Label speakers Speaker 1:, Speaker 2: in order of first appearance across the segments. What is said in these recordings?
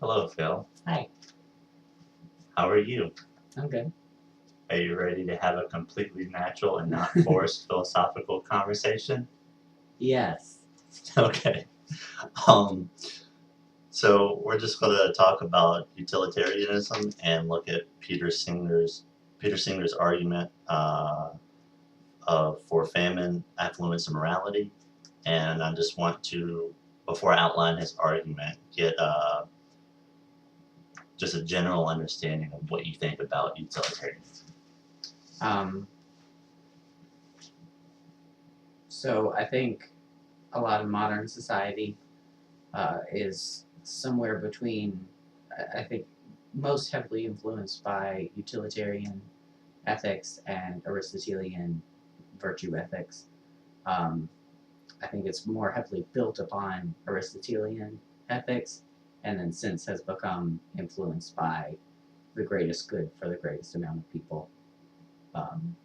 Speaker 1: Hello, Phil.
Speaker 2: Hi,
Speaker 1: How are you?
Speaker 2: I'm good.
Speaker 1: Are you ready to have a completely natural and not forced philosophical conversation?
Speaker 2: Yes.
Speaker 1: Okay. Um, so we're just going to talk about utilitarianism and look at Peter Singer's argument for famine, affluence, and morality. And I just want to, before I outline his argument, get just a general understanding of what you think about utilitarianism.
Speaker 2: Um, so I think a lot of modern society is somewhere between, I think, most heavily influenced by utilitarian ethics and Aristotelian virtue ethics. Um, I think it's more heavily built upon Aristotelian ethics, and then since has become influenced by the greatest good for the greatest amount of people. Um,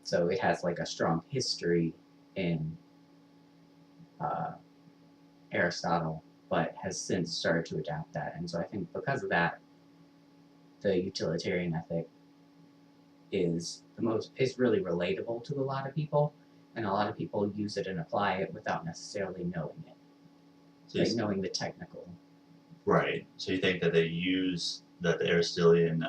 Speaker 2: so it has like a strong history in uh, Aristotle, but has since started to adapt that. And so I think because of that, the utilitarian ethic is really relatable to a lot of people, and a lot of people use it and apply it without necessarily knowing it,
Speaker 1: So
Speaker 2: like knowing the technical.
Speaker 1: right. So you think that they use that the Aristotelian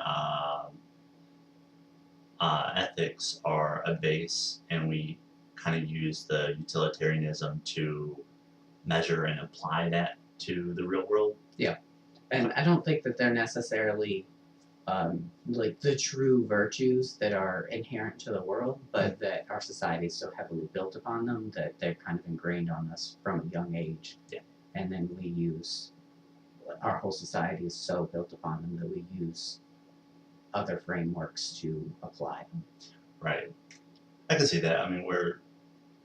Speaker 1: ethics are a base, and we kind of use the utilitarianism to measure and apply that to the real world.
Speaker 2: Yeah, and I don't think that they're necessarily like the true virtues that are inherent to the world, but that our society is so heavily built upon them that they're kind of ingrained on us from a young age.
Speaker 1: Yeah.
Speaker 2: And then we use our whole society is so built upon them that we use other frameworks to apply them.
Speaker 1: Right. I can see that. I mean,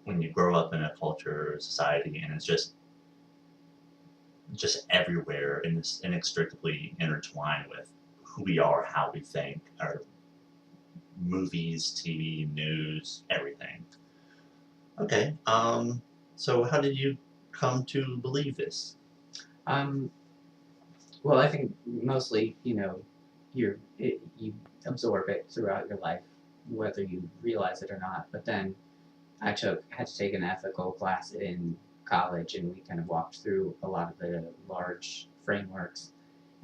Speaker 1: when you grow up in a culture or society and it's just everywhere and it's inextricably intertwined with who we are, how we think, our movies, TV, news, everything. Okay. So how did you come to believe this?
Speaker 2: Um, well, I think mostly, you absorb it throughout your life, whether you realize it or not. But then had to take an ethical class in college, and we kind of walked through a lot of the large frameworks.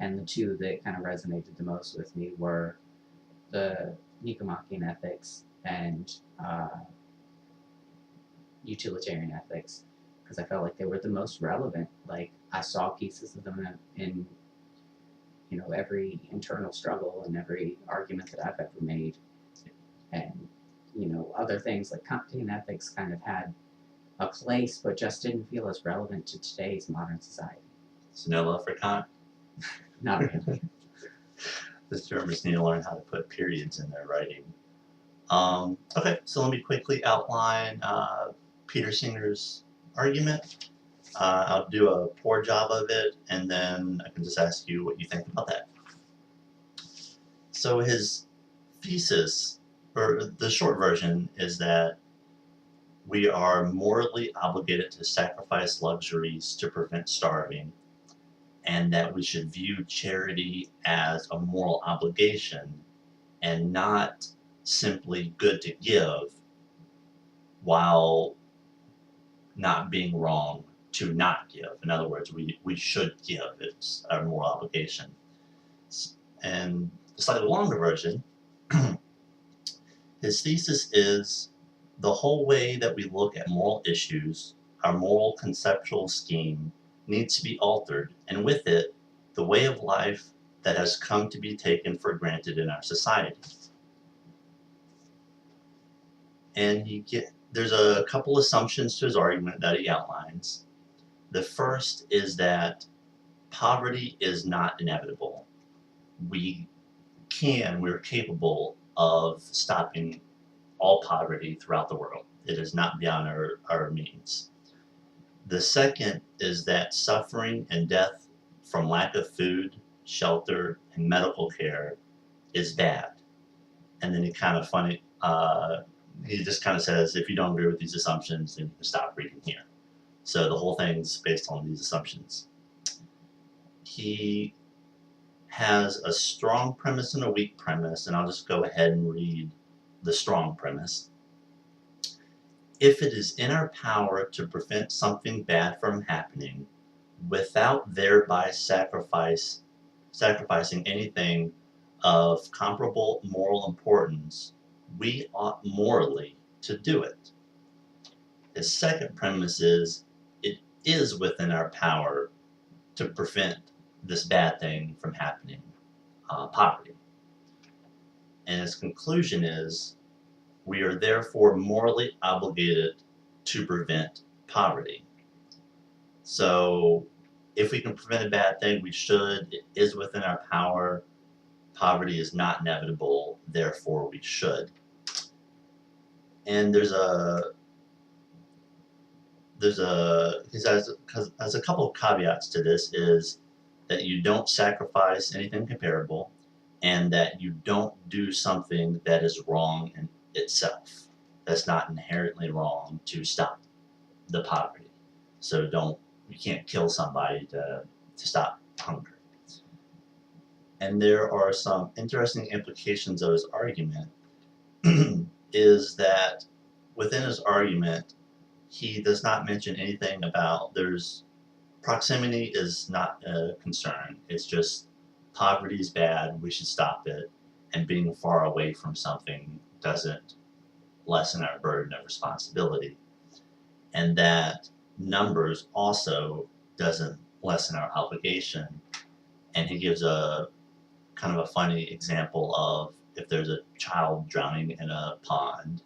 Speaker 2: And the two that kind of resonated the most with me were the Nicomachean ethics and utilitarian ethics, because I felt like they were the most relevant. Like I saw pieces of them in every internal struggle and every argument that I've ever made, and other things like Kantian ethics kind of had a place, but just didn't feel as relevant to today's modern society.
Speaker 1: So no love for Kant?
Speaker 2: Not really.
Speaker 1: The Germans need to learn how to put periods in their writing. Okay, so let me quickly outline Peter Singer's argument. I'll do a poor job of it, and then I can just ask you what you think about that. So his thesis, or the short version, is that we are morally obligated to sacrifice luxuries to prevent starving, and that we should view charity as a moral obligation and not simply good to give, while not being wrong to not give. In other words, we should give. It's our moral obligation. And the slightly longer version, his thesis is the whole way that we look at moral issues, our moral conceptual scheme, needs to be altered, and with it, the way of life that has come to be taken for granted in our society. And there's a couple assumptions to his argument that he outlines. The first is that poverty is not inevitable. We're capable of stopping all poverty throughout the world. It is not beyond our means. The second is that suffering and death from lack of food, shelter, and medical care is bad. And then he just kind of says, if you don't agree with these assumptions, then you can stop reading here. So the whole thing's based on these assumptions. He has a strong premise and a weak premise, and I'll just go ahead and read the strong premise. If it is in our power to prevent something bad from happening without thereby sacrificing anything of comparable moral importance, we ought morally to do it. His second premise is it is within our power to prevent this bad thing from happening, poverty. And his conclusion is we are therefore morally obligated to prevent poverty. So if we can prevent a bad thing, we should. It is within our power. Poverty is not inevitable, therefore we should. And there's a has a couple of caveats to this is that you don't sacrifice anything comparable and that you don't do something that is wrong in itself. That's not inherently wrong to stop the poverty. So you can't kill somebody to stop hunger. And there are some interesting implications of his argument is that within his argument, he does not mention anything about proximity is not a concern. It's just poverty is bad, we should stop it, and being far away from something doesn't lessen our burden of responsibility. And that numbers also doesn't lessen our obligation. And he gives a kind of a funny example of if there's a child drowning in a pond,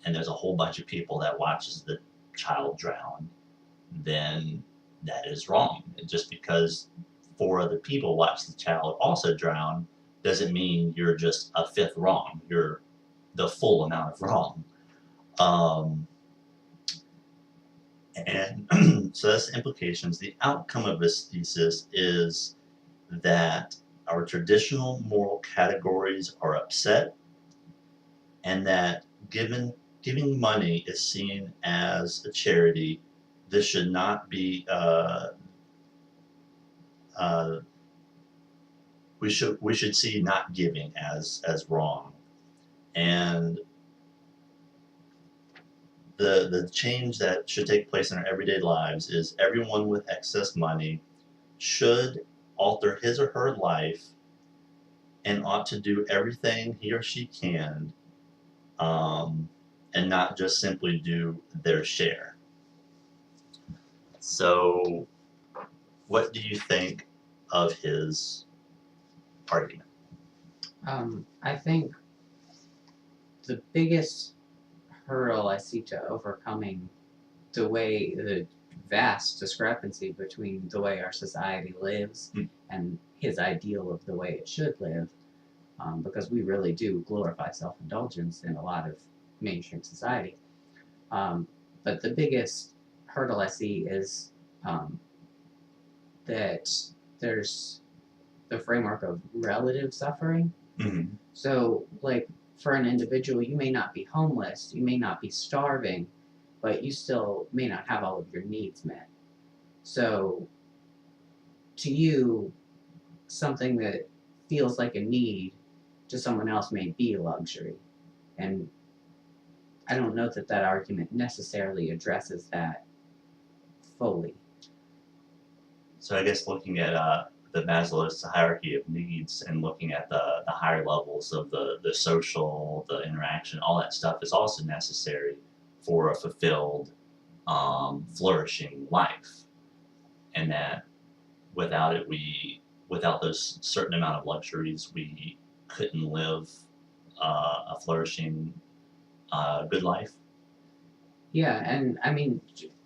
Speaker 1: and there's a whole bunch of people that watches the child drown, then that is wrong. And just because 4 other people watch the child also drown doesn't mean you're just a fifth wrong. You're the full amount of wrong. And so that's the implications. The outcome of this thesis is that our traditional moral categories are upset, and that giving money is seen as a charity. This should not be. We should see not giving as wrong, and the change that should take place in our everyday lives is everyone with excess money should alter his or her life and ought to do everything he or she can, and not just simply do their share. So, what do you think of his argument?
Speaker 2: I think the biggest hurdle I see to overcoming the vast discrepancy between the way our society lives and his ideal of the way it should live, because we really do glorify self-indulgence in a lot of mainstream society. But the biggest hurdle I see is that there's the framework of relative suffering.
Speaker 1: Mm-hmm.
Speaker 2: So, like, for an individual, you may not be homeless, you may not be starving, but you still may not have all of your needs met. So, to you, something that feels like a need to someone else may be a luxury. And I don't know that that argument necessarily addresses that fully.
Speaker 1: So I guess looking at the Maslow's hierarchy of needs and looking at the higher levels of the social, the interaction, all that stuff is also necessary for a fulfilled, flourishing life. And that without it, without those certain amount of luxuries, we couldn't live a flourishing, good life.
Speaker 2: Yeah, and I mean,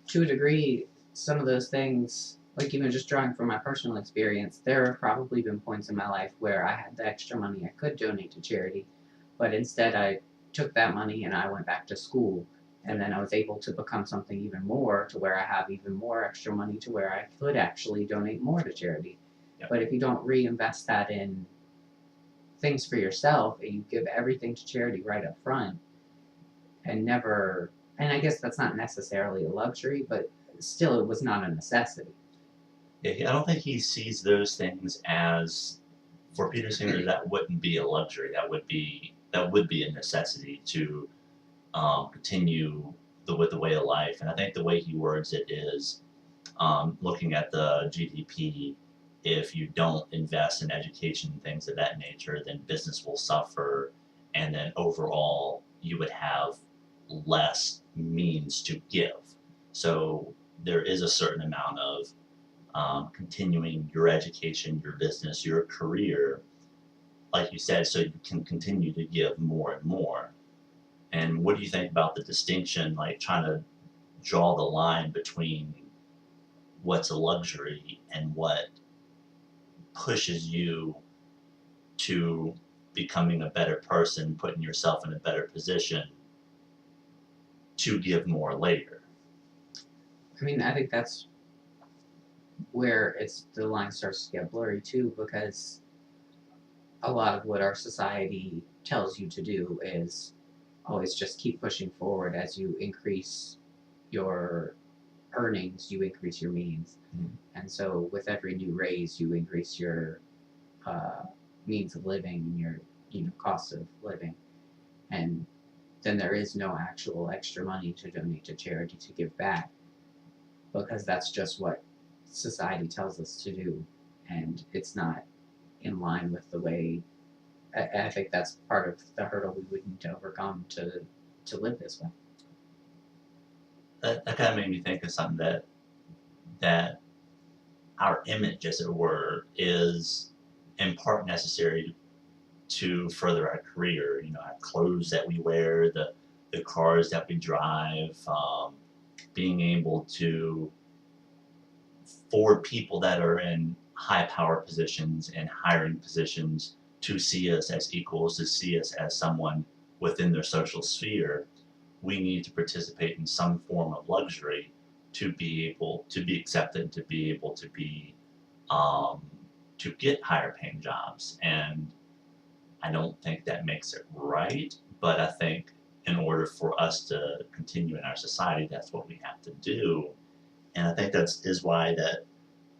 Speaker 2: to a degree, some of those things, like even just drawing from my personal experience, there have probably been points in my life where I had the extra money I could donate to charity, but instead I took that money and I went back to school, and then I was able to become something even more to where I have even more extra money to where I could actually donate more to charity.
Speaker 1: Yep.
Speaker 2: But if you don't reinvest that in things for yourself and you give everything to charity right up front and never, and I guess that's not necessarily a luxury, but still it was not a necessity.
Speaker 1: I don't think he sees those things as, for Peter Singer, that wouldn't be a luxury. That would be a necessity to continue with the way of life. And I think the way he words it is looking at the GDP. If you don't invest in education and things of that nature, then business will suffer, and then overall you would have less means to give. So there is a certain amount of continuing your education, your business, your career, like you said, so you can continue to give more and more. And what do you think about the distinction, like trying to draw the line between what's a luxury and what pushes you to becoming a better person, putting yourself in a better position to give more later?
Speaker 2: I mean, I think that's where the line starts to get blurry too, because a lot of what our society tells you to do is always just keep pushing forward. As you increase your earnings, you increase your means.
Speaker 1: Mhm.
Speaker 2: And so with every new raise, you increase your uh, means of living and your cost of living. And then there is no actual extra money to donate to charity, to give back, because that's just what society tells us to do, and it's not in line with the way. I think that's part of the hurdle we would need to overcome to live this way.
Speaker 1: That kind of made me think of something that our image, as it were, is in part necessary to further our career. You know, our clothes that we wear, the cars that we drive, being able to, for people that are in high power positions and hiring positions, to see us as equals, to see us as someone within their social sphere, we need to participate in some form of luxury to be able to be accepted, to be able to be um, to get higher paying jobs. And I don't think that makes it right, but I think in order for us to continue in our society, that's what we have to do. And I think that's is why that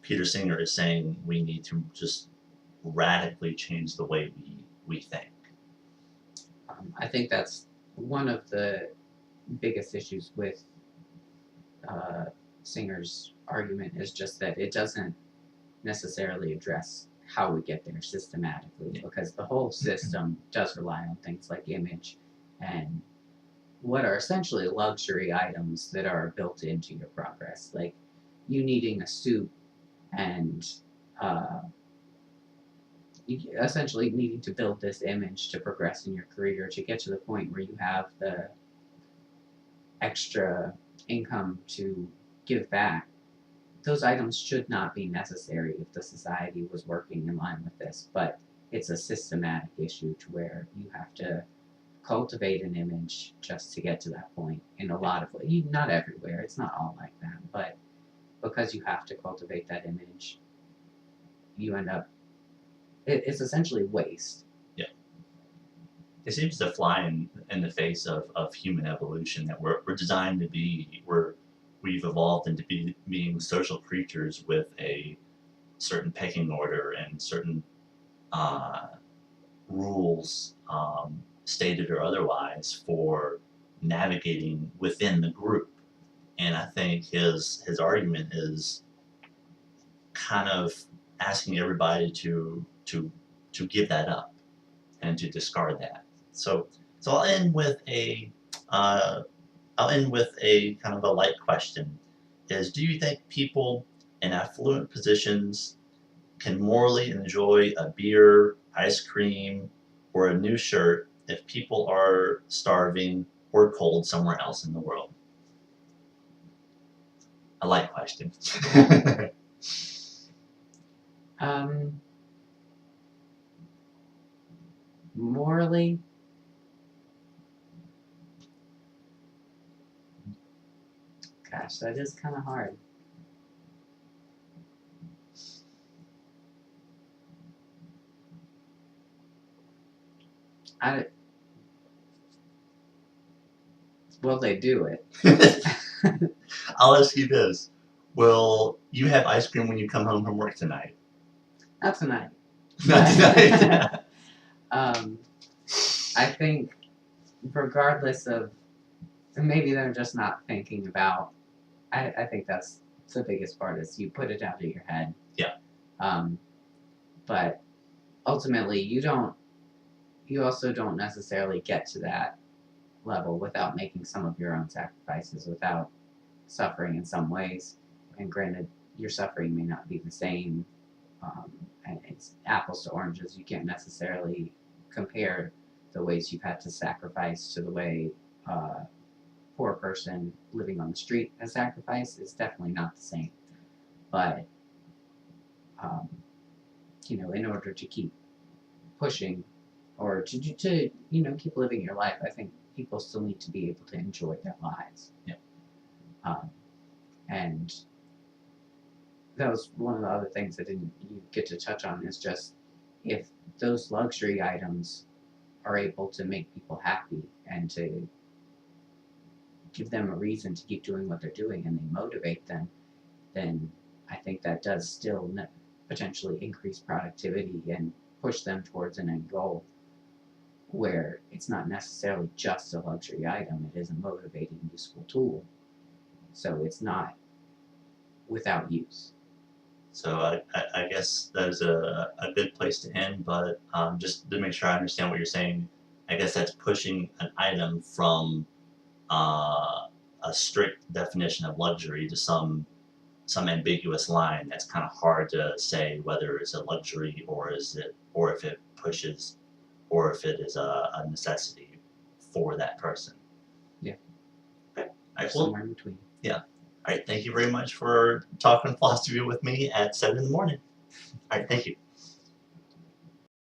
Speaker 1: Peter Singer is saying we need to just radically change the way we think.
Speaker 2: I think that's one of the biggest issues with uh, Singer's argument, is just that it doesn't necessarily address how we get there systematically, because the whole system does rely on things like image and what are essentially luxury items that are built into your progress, like you needing a suit and uh, essentially needing to build this image to progress in your career, to get to the point where you have the extra income to give back. Those items should not be necessary if the society was working in line with this, but it's a systematic issue to where you have to cultivate an image just to get to that point in a lot of ways. Not everywhere, it's not all like that, but because you have to cultivate that image, you end up, it's essentially waste.
Speaker 1: Yeah. It seems to fly in the face of human evolution that we're designed to be, we've evolved into being social creatures with a certain pecking order and certain uh, rules, stated or otherwise, for navigating within the group. And I think his argument is kind of asking everybody to give that up and to discard that. So so uh, I'll end with a kind of a light question: is do you think people in affluent positions can morally enjoy a beer, ice cream, or a new shirt if people are starving or cold somewhere else in the world? A light question.
Speaker 2: Um, Morally, gosh, that is kind of hard. I Will they do it?
Speaker 1: I'll ask you this. Will you have ice cream when you come home from work tonight?
Speaker 2: Not tonight.
Speaker 1: Not tonight.
Speaker 2: I think regardless of, maybe they're just not thinking about, I think that's the biggest part is you put it out of your head.
Speaker 1: Yeah.
Speaker 2: But ultimately you also don't necessarily get to that level without making some of your own sacrifices, without suffering in some ways. And granted, your suffering may not be the same. And it's apples to oranges. You can't necessarily compare the ways you've had to sacrifice to the way a poor person living on the street has sacrificed. It's definitely not the same. But in order to keep pushing or to keep living your life, I think people still need to be able to enjoy their lives.
Speaker 1: Yeah.
Speaker 2: And that was one of the other things that you get to touch on is just if those luxury items are able to make people happy and to give them a reason to keep doing what they're doing and they motivate them, then I think that does still potentially increase productivity and push them towards an end goal where it's not necessarily just a luxury item, it is a motivating, useful tool. So it's not without use.
Speaker 1: So I guess that is a good place to end, but just to make sure I understand what you're saying, I guess that's pushing an item from a strict definition of luxury to some ambiguous line that's kind of hard to say whether it's a luxury or if it pushes or if it is a necessity for that person.
Speaker 2: Yeah.
Speaker 1: Okay. All right,
Speaker 2: somewhere in between.
Speaker 1: Yeah. All right, thank you very much for talking philosophy with me at 7 in the morning. All right, thank you.